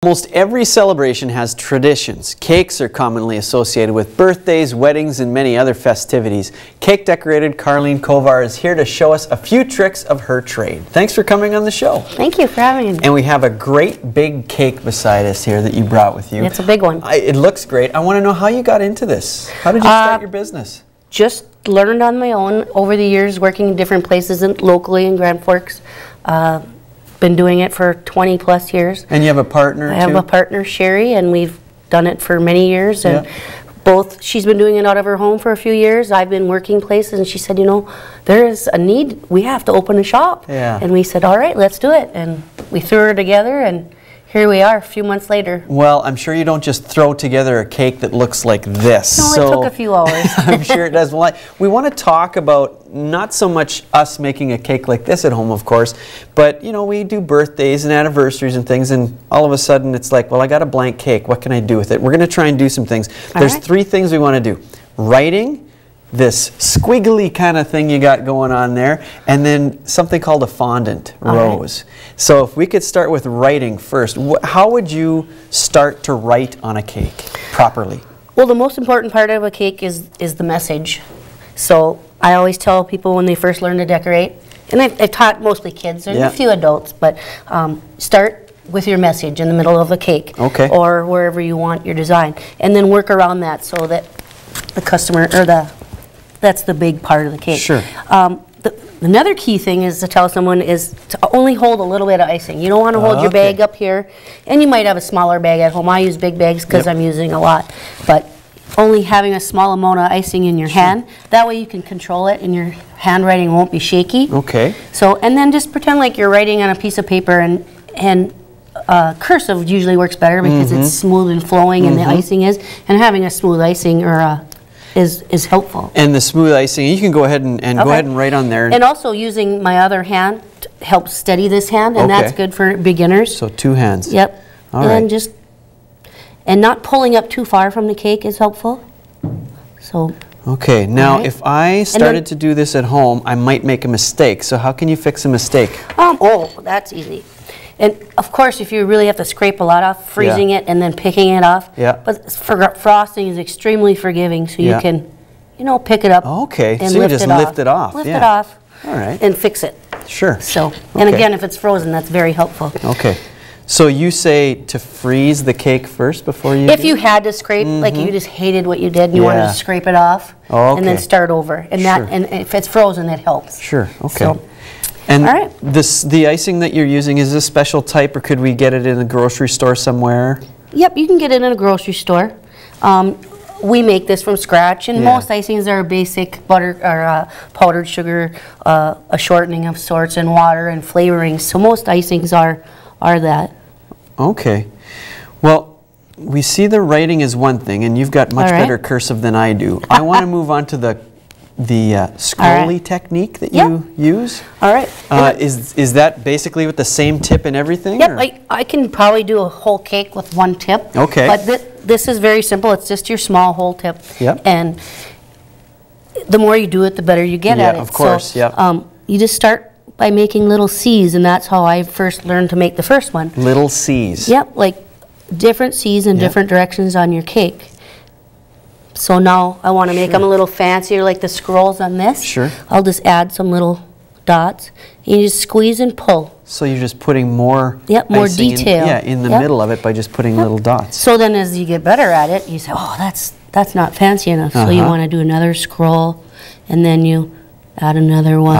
Almost every celebration has traditions. Cakes are commonly associated with birthdays, weddings, and many other festivities. Cake decorator Karlyne Kovar is here to show us a few tricks of her trade. Thanks for coming on the show. Thank you for having me. And we have a great big cake beside us here that you brought with you. It's a big one. It looks great. I want to know how you got into this. How did you start your business? Just learned on my own over the years, working in different places locally in Grand Forks. Been doing it for 20 plus years. And you have a partner I have a partner, Sherry, and we've done it for many years. And she's been doing it out of her home for a few years. I've been working places, and she said, you know, there is a need. We have to open a shop. And we said, all right, let's do it. And we threw her together, and here we are a few months later. Well, I'm sure you don't just throw together a cake that looks like this. No, it took a few hours. I'm sure it does. Well, we want to talk about not so much us making a cake like this at home, of course, but, you know, we do birthdays and anniversaries and things, and all of a sudden it's like, well, I got a blank cake. What can I do with it? We're going to try and do some things. There's three things we want to do. Writing, this squiggly kind of thing you got going on there, and then something called a fondant rose. So if we could start with writing first, how would you start to write on a cake properly? Well, the most important part of a cake is the message. So I always tell people when they first learn to decorate, and I've taught mostly kids and a few adults, but start with your message in the middle of a cake or wherever you want your design, and then work around that so that the customer, or that's the big part of the cake. Sure. Another key thing is to tell someone is to only hold a little bit of icing. You don't want to hold your bag up here, and you might have a smaller bag at home. I use big bags because I'm using a lot, but only having a small amount of icing in your hand. That way you can control it and your handwriting won't be shaky. So, and then just pretend like you're writing on a piece of paper, and cursive usually works better because it's smooth and flowing, and the icing is, and having a smooth icing or is helpful. And the smooth icing, you can go ahead and go ahead and write on there. And also using my other hand to help steady this hand, and that's good for beginners. So two hands. Yep. All right. Just not pulling up too far from the cake is helpful. So. Okay. Now, if I started to do this at home, I might make a mistake. So how can you fix a mistake? Oh, that's easy. And of course, if you really have to scrape a lot off, freezing it and then picking it off. But frosting is extremely forgiving, so you can, you know, pick it up. Okay. And so you just lift it off. Lift it off. All right. And fix it. Sure. So, and again, if it's frozen, that's very helpful. Okay. So you say to freeze the cake first before you? If you had to scrape, like you just hated what you did, and you wanted to scrape it off, and then start over. And and if it's frozen, it helps. Sure. Okay. So, and the icing that you're using, is this special type, or could we get it in a grocery store somewhere? Yep, you can get it in a grocery store. We make this from scratch, and most icings are basic butter or powdered sugar, a shortening of sorts, and water and flavoring. So most icings are that. Okay. Well, we see the writing is one thing, and you've got much better cursive than I do. I want to move on to the scrolly technique that you use. All right. Is that basically with the same tip and everything? Yep. I can probably do a whole cake with one tip. Okay. But this is very simple. It's just your small whole tip. Yep. And the more you do it, the better you get at it. Yeah, of course. So, you just start by making little C's, and that's how I first learned to make the first one. Little C's. Yep. Like different C's in different directions on your cake. So now I want to make them a little fancier, like the scrolls on this. Sure. I'll just add some little dots. And you just squeeze and pull. So you're just putting more more detail in the middle of it by just putting little dots. So then as you get better at it, you say, oh, that's not fancy enough. So you want to do another scroll, and then you add another one,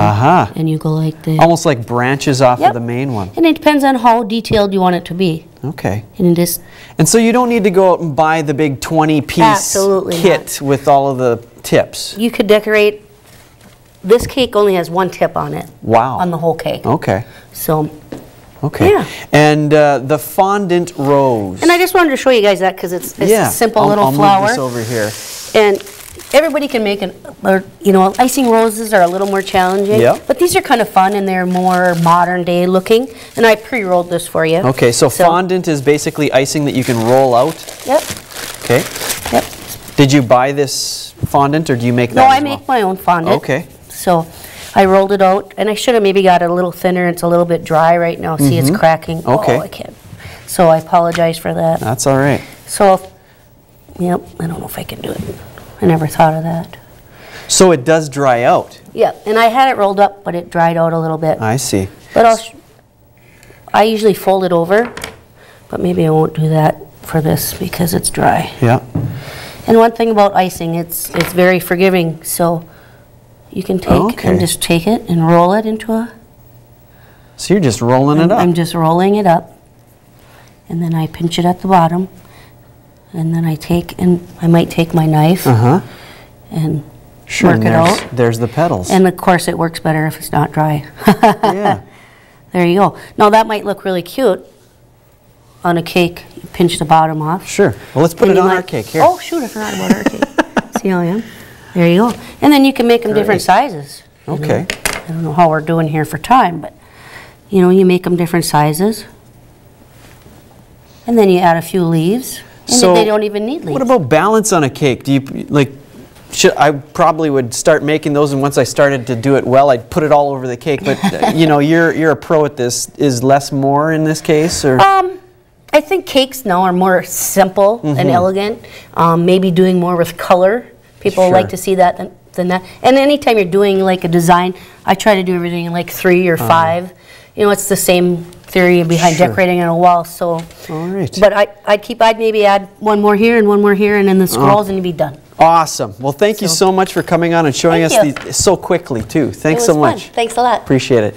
and you go like this. Almost like branches off of the main one. And it depends on how detailed you want it to be. Okay. And so you don't need to go out and buy the big 20-piece kit with all of the tips. You could decorate. This cake only has one tip on it. Wow. On the whole cake. Okay. So. Okay. Yeah. And the fondant rose. And I just wanted to show you guys that because it's a simple little flower. I'll move this over here. And everybody can make it, or you know, icing roses are a little more challenging. But these are kind of fun, and they're more modern day looking. And I pre-rolled this for you. Okay, so fondant is basically icing that you can roll out. Yep. Okay. Yep. Did you buy this fondant, or do you make that? No, I make my own fondant. Okay. So I rolled it out, and I should have maybe got it a little thinner. It's a little bit dry right now. See, it's cracking. Okay. Oh, I can't. So I apologize for that. That's all right. So, yep, I don't know if I can do it. I never thought of that. So it does dry out. Yeah, and I had it rolled up, but it dried out a little bit. I see. But I usually fold it over, but maybe I won't do that for this because it's dry. Yeah. And one thing about icing, it's very forgiving, so you can take and just take it and roll it into a... So you're just rolling it up. I'm just rolling it up, and then I pinch it at the bottom, and then I might take my knife and work it out. There's the petals. And of course it works better if it's not dry. Yeah. There you go. Now that might look really cute on a cake. You pinch the bottom off. Sure. Well, let's put it on our cake here. Oh shoot, I forgot about our cake. See how I am? There you go. And then you can make them different sizes. Okay. I don't know how we're doing here for time, but you know, you make them different sizes. And then you add a few leaves. And So they don't even need leaves. what about balance on a cake? Do you like? I probably would start making those, and once I started to do it well, I'd put it all over the cake. But you know, you're a pro at this. Is less more in this case, or? I think cakes now are more simple and elegant. Maybe doing more with color. People like to see that than that. And anytime you're doing like a design, I try to do everything in like 3 or 5. You know, it's the same theory behind decorating on a wall. So, all right. But I'd maybe add one more here and one more here, and then the scrolls, and you'd be done. Awesome. Well, thank you so much for coming on and showing us these so quickly too. Thanks so much. Fun. Thanks a lot. Appreciate it.